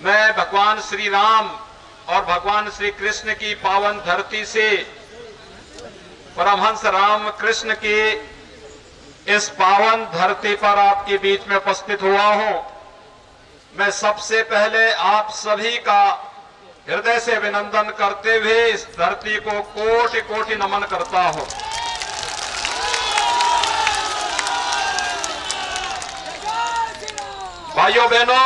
मैं भगवान श्री राम और भगवान श्री कृष्ण की पावन धरती से परमहंस राम कृष्ण की इस पावन धरती पर आपके बीच में उपस्थित हुआ हूं। मैं सबसे पहले आप सभी का हृदय से अभिनंदन करते हुए इस धरती को कोटि कोटि नमन करता हूं। भाइयों बहनों,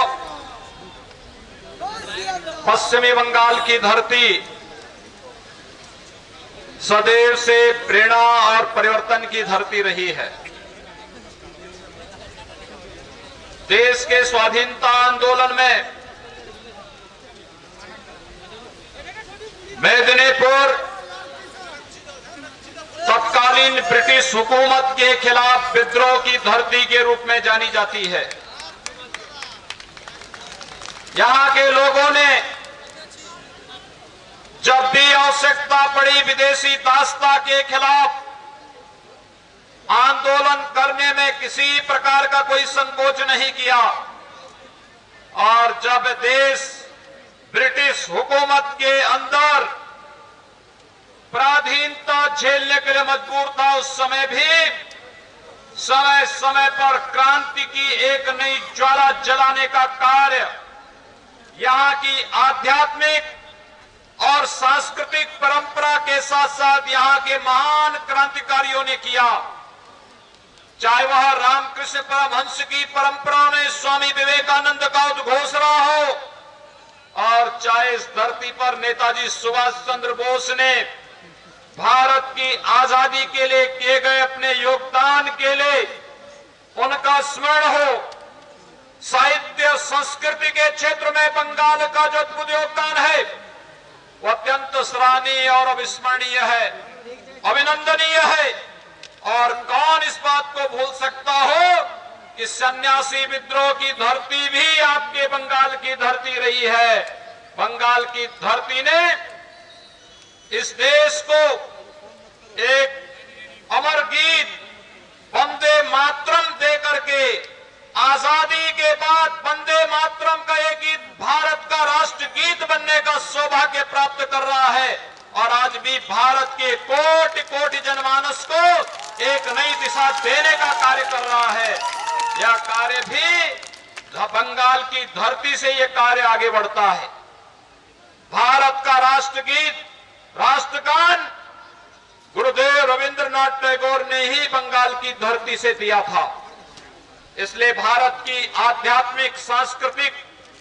पश्चिमी बंगाल की धरती सदैव से प्रेरणा और परिवर्तन की धरती रही है। देश के स्वाधीनता आंदोलन में मेदिनीपुर तत्कालीन ब्रिटिश हुकूमत के खिलाफ विद्रोह की धरती के रूप में जानी जाती है। यहां के लोगों ने जब भी आवश्यकता पड़ी विदेशी दासता के खिलाफ आंदोलन करने में किसी प्रकार का कोई संकोच नहीं किया, और जब देश ब्रिटिश हुकूमत के अंदर पराधीनता झेलने के लिए मजबूर था, उस समय भी समय समय पर क्रांति की एक नई ज्वाला जलाने का कार्य यहां की आध्यात्मिक और सांस्कृतिक परंपरा के साथ साथ यहां के महान क्रांतिकारियों ने किया। चाहे वह रामकृष्ण परमहंस की परंपरा में स्वामी विवेकानंद का उद्घोषणा हो, और चाहे इस धरती पर नेताजी सुभाष चंद्र बोस ने भारत की आजादी के लिए किए गए अपने योगदान के लिए उनका स्मरण हो। साहित्य संस्कृति के क्षेत्र में बंगाल का जो अद्भुत योगदान है वो अत्यंत सराहनीय और अविस्मरणीय है, अभिनंदनीय है। और कौन इस बात को भूल सकता हो कि सन्यासी विद्रोह की धरती भी आपके बंगाल की धरती रही है। बंगाल की धरती ने इस देश को एक अमर गीत वंदे मातरम दे करके आजादी के बाद वंदे मातरम का एक गीत भारत का राष्ट्र गीत बनने का सौभाग्य प्राप्त कर रहा है, और आज भी भारत के कोटि कोटि जनमानस को एक नई दिशा देने का कार्य कर रहा है। यह कार्य भी बंगाल की धरती से यह कार्य आगे बढ़ता है। भारत का राष्ट्र गीत, राष्ट्रगान गुरुदेव रविंद्रनाथ टैगोर ने ही बंगाल की धरती से दिया था। इसलिए भारत की आध्यात्मिक, सांस्कृतिक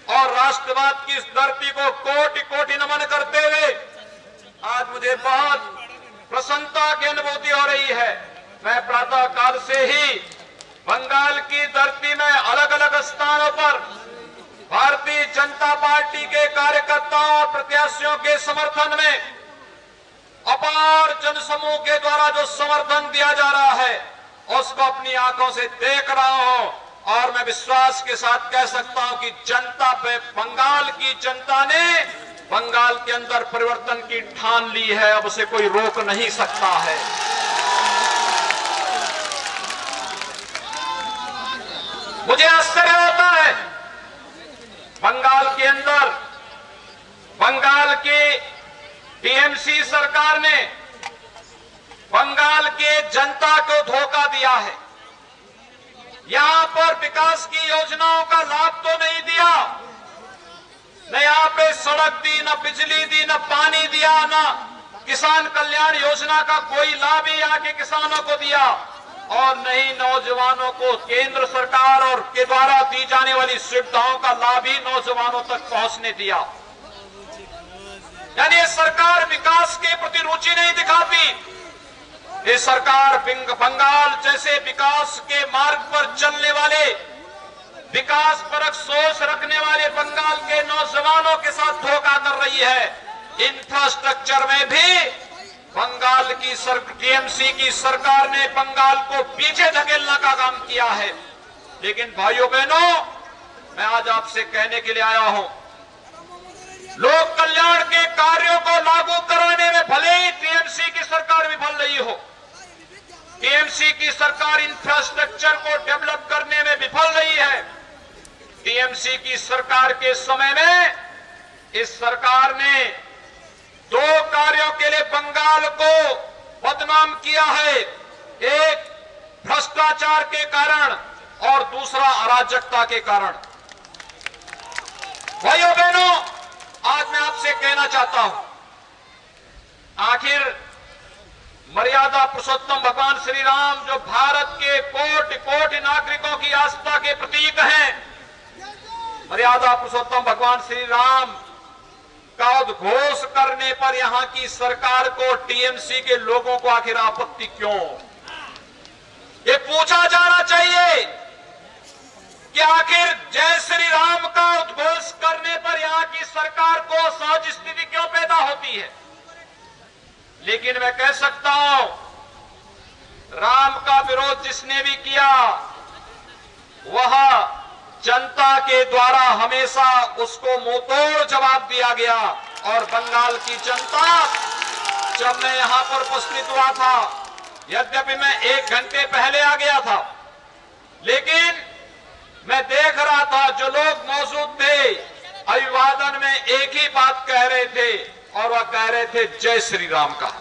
और राष्ट्रवाद की इस धरती को कोटि कोटि नमन करते हुए आज मुझे बहुत प्रसन्नता की अनुभूति हो रही है। मैं प्रातः काल से ही बंगाल की धरती में अलग अलग स्थानों पर भारतीय जनता पार्टी के कार्यकर्ताओं और प्रत्याशियों के समर्थन में अपार जनसमूह के द्वारा जो समर्थन दिया जा रहा है उसको अपनी आंखों से देख रहा हूं, और मैं विश्वास के साथ कह सकता हूं कि जनता पे, बंगाल की जनता ने बंगाल के अंदर परिवर्तन की ठान ली है। अब उसे कोई रोक नहीं सकता है। मुझे आश्चर्य होता है, बंगाल के अंदर बंगाल की टीएमसी सरकार ने बंगाल के जनता को धोखा दिया है। यहां पर विकास की योजनाओं का लाभ तो नहीं दिया, न यहां पे सड़क दी, न बिजली दी, न पानी दिया, न किसान कल्याण योजना का कोई लाभ ही यहाँ के किसानों को दिया, और न ही नौजवानों को केंद्र सरकार और के द्वारा दी जाने वाली सुविधाओं का लाभ ही नौजवानों तक पहुंचने दिया। यानी ये सरकार विकास के प्रति रुचि नहीं दिखाती। ये सरकार बंगाल जैसे विकास के मार्ग पर चलने वाले, विकास परक सोच रखने वाले बंगाल के नौजवानों के साथ धोखा कर रही है। इंफ्रास्ट्रक्चर में भी बंगाल की टीएमसी की सरकार ने बंगाल को पीछे धकेलने का काम किया है। लेकिन भाइयों बहनों, मैं आज आपसे कहने के लिए आया हूं, लोक कल्याण के कार्यों को लागू कराने में भले ही टीएमसी की सरकार विफल रही हो, टीएमसी की सरकार इंफ्रास्ट्रक्चर को डेवलप करने में विफल रही है, टीएमसी की सरकार के समय में इस सरकार ने दो कार्यों के लिए बंगाल को बदनाम किया है। एक भ्रष्टाचार के कारण और दूसरा अराजकता के कारण। भाइयों बहनों, आज मैं आपसे कहना चाहता हूं, आखिर मर्यादा पुरुषोत्तम भगवान श्री राम जो भारत के कोटि कोटि नागरिकों की आस्था के प्रतीक हैं, मर्यादा पुरुषोत्तम भगवान श्री राम का उद्घोष करने पर यहां की सरकार को, टीएमसी के लोगों को आखिर आपत्ति क्यों? ये पूछा जाना चाहिए कि आखिर जय श्री राम का उद्घोष करने पर यहां की सरकार को सहज स्थिति क्यों पैदा होती है। लेकिन मैं कह सकता हूं, राम का विरोध जिसने भी किया वह जनता के द्वारा हमेशा उसको मुंहतोड़ जवाब दिया गया। और बंगाल की जनता, जब मैं यहां पर उपस्थित हुआ था, यद्यपि मैं 1 घंटे पहले आ गया था, लेकिन मैं देख रहा था जो लोग मौजूद थे अभिवादन में एक ही बात कह रहे थे, और वह कह रहे थे जय श्री राम का।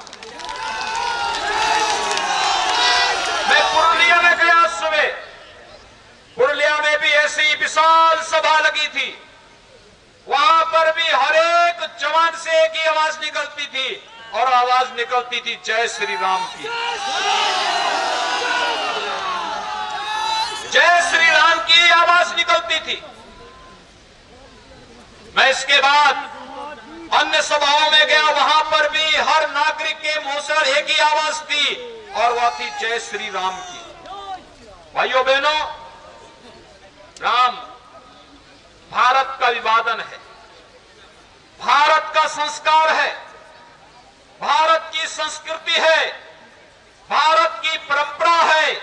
मैं पुरुलिया में गया सुबह, पुरुलिया में भी ऐसी विशाल सभा लगी थी। वहां पर भी हर एक जवान से एक ही आवाज निकलती थी, और आवाज निकलती थी जय श्री राम की। जय श्री राम की आवाज निकलती थी। मैं इसके बाद अन्य सभाओं में गया, वहां पर भी हर नागरिक के मुंह से एक ही आवाज थी, और वह थी जय श्री राम की। भाइयों बहनों, राम भारत का अभिवादन है, भारत का संस्कार है, भारत की संस्कृति है, भारत की परंपरा है।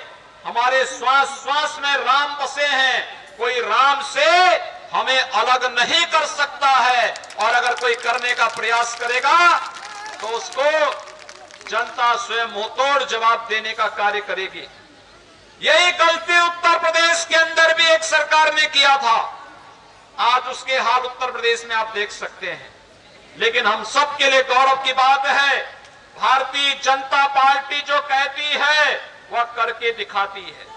हमारे श्वास श्वास में राम बसे हैं। कोई राम से हमें अलग नहीं कर सकता है, और अगर कोई करने का प्रयास करेगा तो उसको जनता स्वयं मुंहतोड़ जवाब देने का कार्य करेगी। यही गलती उत्तर प्रदेश के अंदर भी एक सरकार ने किया था। आज उसके हाल उत्तर प्रदेश में आप देख सकते हैं। लेकिन हम सब के लिए गौरव की बात है, भारतीय जनता पार्टी जो कहती है वह करके दिखाती है।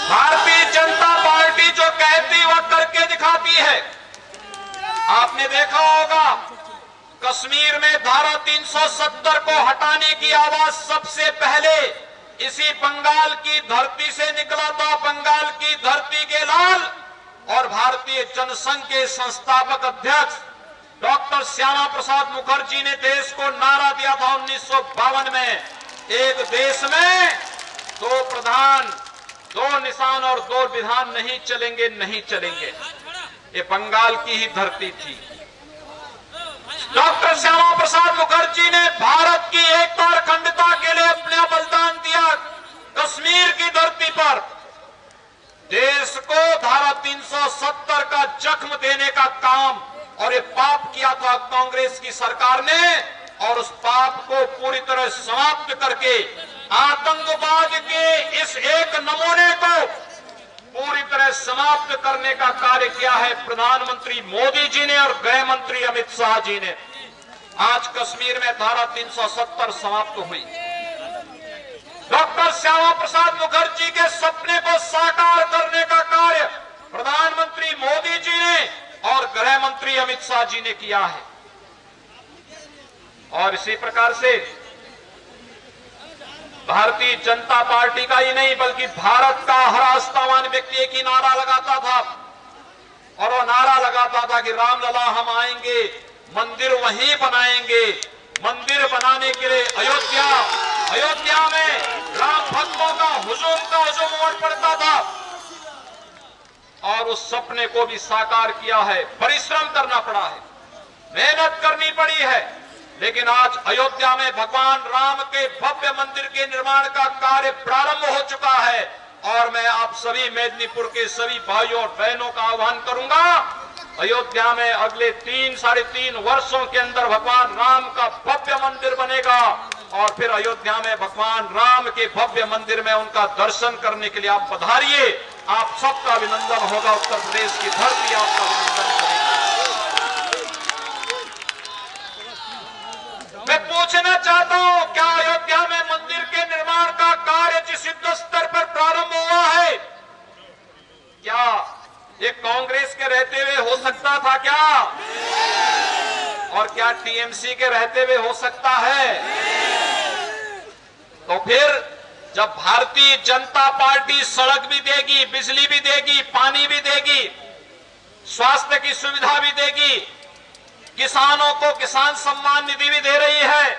भारतीय जनता पार्टी जो कहती वह करके दिखाती है। आपने देखा होगा, कश्मीर में धारा 370 को हटाने की आवाज सबसे पहले इसी बंगाल की धरती से निकला था। बंगाल की धरती के लाल और भारतीय जनसंघ के संस्थापक अध्यक्ष डॉक्टर श्यामा प्रसाद मुखर्जी ने देश को नारा दिया था 1952 में, एक देश में 2 प्रधान, 2 निशान और 2 विधान नहीं चलेंगे, नहीं चलेंगे। ये बंगाल की ही धरती थी। डॉक्टर श्यामा प्रसाद मुखर्जी ने भारत की एकता और अखंडता के लिए अपना बलिदान दिया। कश्मीर की धरती पर देश को धारा 370 का जख्म देने का काम और ये पाप किया था कांग्रेस की सरकार ने, और उस पाप को पूरी तरह समाप्त करके आतंकवाद के इस एक नमूने को पूरी तरह समाप्त करने का कार्य किया है प्रधानमंत्री मोदी जी ने और गृह मंत्री अमित शाह जी ने। आज कश्मीर में धारा 370 समाप्त हुई। डॉक्टर श्यामा प्रसाद मुखर्जी के सपने को साकार करने का कार्य प्रधानमंत्री मोदी जी ने और गृह मंत्री अमित शाह जी ने किया है। और इसी प्रकार से भारतीय जनता पार्टी का ही नहीं बल्कि भारत का हर आस्थावान व्यक्ति एक ही नारा लगाता था, और वो नारा लगाता था कि रामलला हम आएंगे, मंदिर वहीं बनाएंगे। मंदिर बनाने के लिए अयोध्या में राम भक्तों का हुजूम उमड़ पड़ता था, और उस सपने को भी साकार किया है। परिश्रम करना पड़ा है, मेहनत करनी पड़ी है, लेकिन आज अयोध्या में भगवान राम के भव्य मंदिर के निर्माण का कार्य प्रारंभ हो चुका है। और मैं आप सभी मेदिनीपुर के सभी भाइयों और बहनों का आह्वान करूंगा, अयोध्या में अगले 3 साढ़े 3 वर्षों के अंदर भगवान राम का भव्य मंदिर बनेगा। और फिर अयोध्या में भगवान राम के भव्य मंदिर में उनका दर्शन करने के लिए आप पधारिए। आप सबका अभिनंदन होगा, उत्तर प्रदेश की धरती आपका अभिनंदन करेगी। मैं पूछना चाहता हूं, क्या अयोध्या में मंदिर के निर्माण का कार्य जिस युद्ध स्तर पर प्रारंभ हुआ है, क्या ये कांग्रेस के रहते हुए हो सकता था क्या? और क्या टीएमसी के रहते हुए हो सकता है? तो फिर जब भारतीय जनता पार्टी सड़क भी देगी, बिजली भी देगी, पानी भी देगी, स्वास्थ्य की सुविधा भी देगी, किसानों को किसान सम्मान निधि भी दे रही है,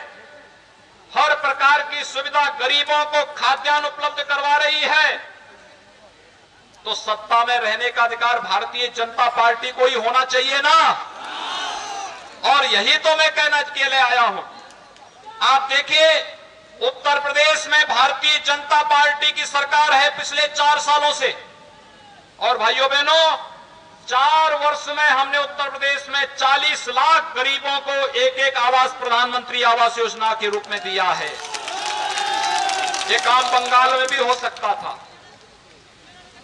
हर प्रकार की सुविधा, गरीबों को खाद्यान्न उपलब्ध करवा रही है, तो सत्ता में रहने का अधिकार भारतीय जनता पार्टी को ही होना चाहिए ना। और यही तो मैं कहना के लिए आया हूं। आप देखिए, उत्तर प्रदेश में भारतीय जनता पार्टी की सरकार है पिछले 4 सालों से, और भाइयों बहनों, 4 वर्ष में हमने उत्तर प्रदेश में 40 लाख गरीबों को एक आवास प्रधानमंत्री आवास योजना के रूप में दिया है। ये काम बंगाल में भी हो सकता था।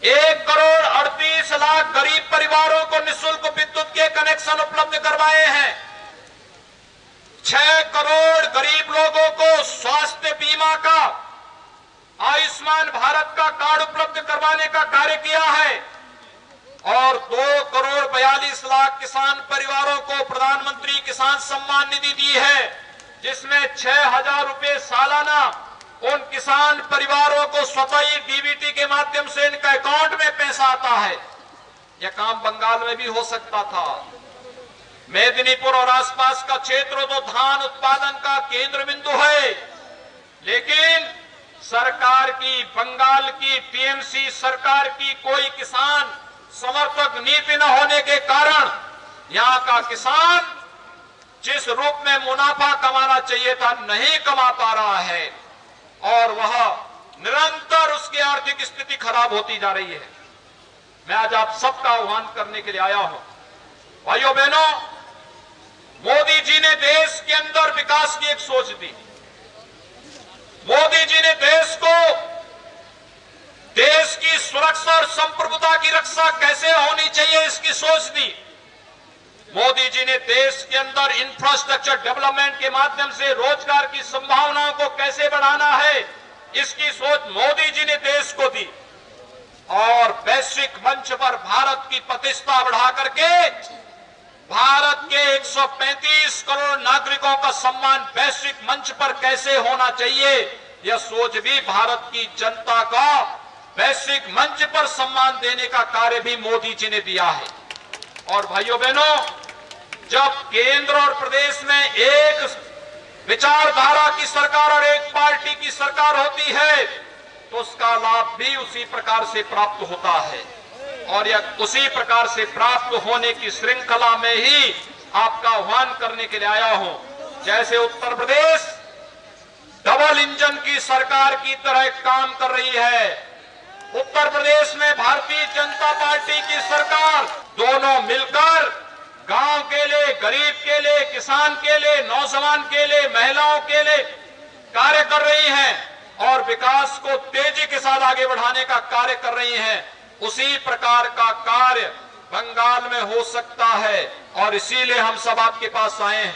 1 करोड़ 38 लाख गरीब परिवारों को निःशुल्क विद्युत के कनेक्शन उपलब्ध करवाए हैं। 6 करोड़ गरीब लोगों को स्वास्थ्य बीमा का, आयुष्मान भारत का कार्ड उपलब्ध करवाने का कार्य किया है, और 2 करोड़ 42 लाख किसान परिवारों को प्रधानमंत्री किसान सम्मान निधि दी है, जिसमें 6,000 रुपए सालाना उन किसान परिवारों को स्वतः ही डीबीटी के माध्यम से इनका अकाउंट में पैसा आता है। यह काम बंगाल में भी हो सकता था। मेदिनीपुर और आसपास का क्षेत्र तो धान उत्पादन का केंद्र बिंदु है, लेकिन सरकार की, बंगाल की टीएमसी सरकार की कोई किसान समर्थक नीति न होने के कारण यहां का किसान जिस रूप में मुनाफा कमाना चाहिए था नहीं कमा पा रहा है, और वह निरंतर उसकी आर्थिक स्थिति खराब होती जा रही है। मैं आज आप सबका आह्वान करने के लिए आया हूं। भाइयों बहनों, मोदी जी ने देश के अंदर विकास की एक सोच दी। मोदी जी ने देश को, देश की सुरक्षा और संप्रभुता की रक्षा कैसे होनी चाहिए इसकी सोच दी। मोदी जी ने देश के अंदर इंफ्रास्ट्रक्चर डेवलपमेंट के माध्यम से रोजगार की संभावनाओं को कैसे बढ़ाना है, इसकी सोच मोदी जी ने देश को दी, और वैश्विक मंच पर भारत की प्रतिष्ठा बढ़ा करके भारत के 135 करोड़ नागरिकों का सम्मान वैश्विक मंच पर कैसे होना चाहिए, यह सोच भी भारत की जनता का वैश्विक मंच पर सम्मान देने का कार्य भी मोदी जी ने दिया है। और भाइयों बहनों, जब केंद्र और प्रदेश में एक विचारधारा की सरकार और एक पार्टी की सरकार होती है, तो उसका लाभ भी उसी प्रकार से प्राप्त होता है, और यह उसी प्रकार से प्राप्त होने की श्रृंखला में ही आपका आह्वान करने के लिए आया हूं। जैसे उत्तर प्रदेश डबल इंजन की सरकार की तरह काम कर रही है, उत्तर प्रदेश में भारतीय जनता पार्टी की सरकार दोनों मिलकर गांव के लिए, गरीब के लिए, किसान के लिए, नौजवान के लिए, महिलाओं के लिए कार्य कर रही हैं और विकास को तेजी के साथ आगे बढ़ाने का कार्य कर रही हैं। उसी प्रकार का कार्य बंगाल में हो सकता है, और इसीलिए हम सब आपके पास आए हैं।